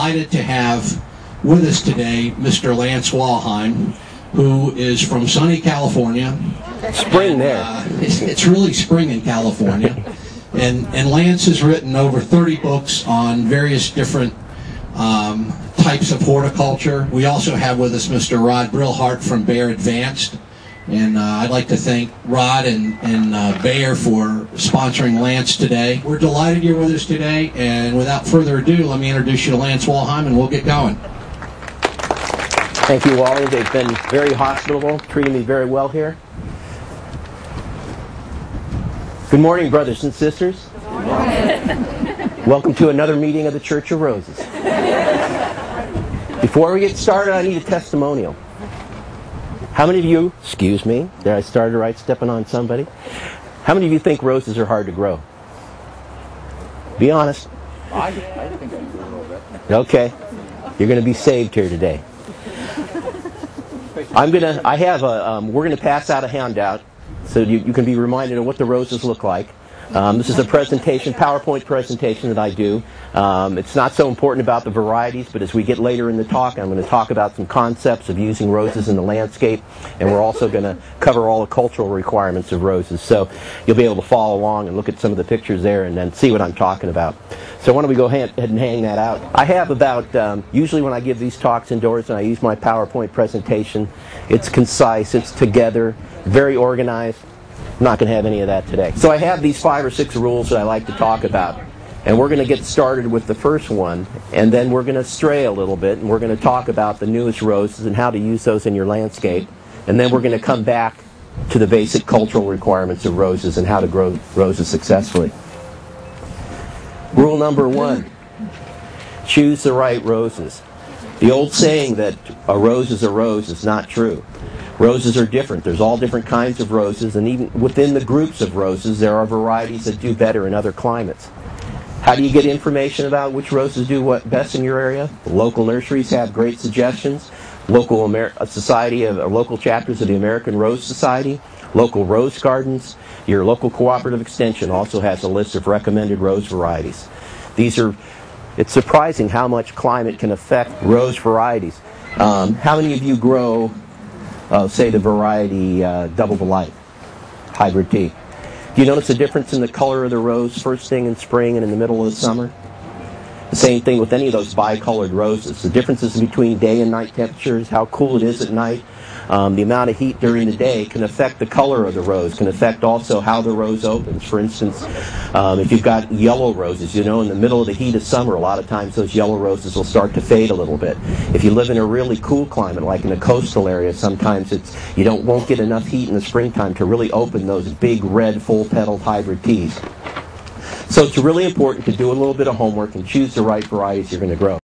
delighted to have with us today Mr. Lance Walheim, who is from sunny California. Spring there. It's really spring in California. And Lance has written over 30 books on various different types of horticulture. We also have with us Mr. Rod Brillhart from Bayer Advanced. And I'd like to thank Rod and Bayer for sponsoring Lance today. We're delighted you're with us today, and without further ado, let me introduce you to Lance Walheim, and we'll get going. Thank you, Wally. They've been very hospitable, treating me very well here. Good morning, brothers and sisters. Good morning. Welcome to another meeting of the Church of Roses. Before we get started, I need a testimonial. How many of you, excuse me, there I started right stepping on somebody. How many of you think roses are hard to grow? Be honest. I think I do a little bit. Okay. You're going to be saved here today. We're going to pass out a handout so you can be reminded of what the roses look like. This is a presentation, PowerPoint presentation that I do. It's not so important about the varieties, but as we get later in the talk, I'm going to talk about some concepts of using roses in the landscape, and we're also going to cover all the cultural requirements of roses. So you'll be able to follow along and look at some of the pictures there and then see what I'm talking about. So why don't we go ahead and hang that out. I have about, usually when I give these talks indoors and I use my PowerPoint presentation, it's concise, it's together, very organized. I'm not going to have any of that today. So I have these 5 or 6 rules that I like to talk about. And we're going to get started with the first one, and then we're going to stray a little bit, and we're going to talk about the newest roses and how to use those in your landscape. And then we're going to come back to the basic cultural requirements of roses and how to grow roses successfully. Rule number 1, choose the right roses. The old saying that a rose is a rose is not true. Roses are different. There's all different kinds of roses, and even within the groups of roses, there are varieties that do better in other climates. How do you get information about which roses do what best in your area? Local nurseries have great suggestions. Local local chapters of the American Rose Society, local rose gardens. Your local cooperative extension also has a list of recommended rose varieties. It's surprising how much climate can affect rose varieties. How many of you grow say the variety Double Delight, Hybrid Tea? Do you notice a difference in the color of the rose first thing in spring and in the middle of the summer? The same thing with any of those bicolored roses. The differences between day and night temperatures, how cool it is at night, the amount of heat during the day can affect the color of the rose, can affect also how the rose opens. For instance, if you've got yellow roses, in the middle of the heat of summer, a lot of times those yellow roses will start to fade a little bit. If you live in a really cool climate, like in a coastal area, sometimes you won't get enough heat in the springtime to really open those big red full-petaled hybrid teas. So it's really important to do a little bit of homework and choose the right varieties you're going to grow.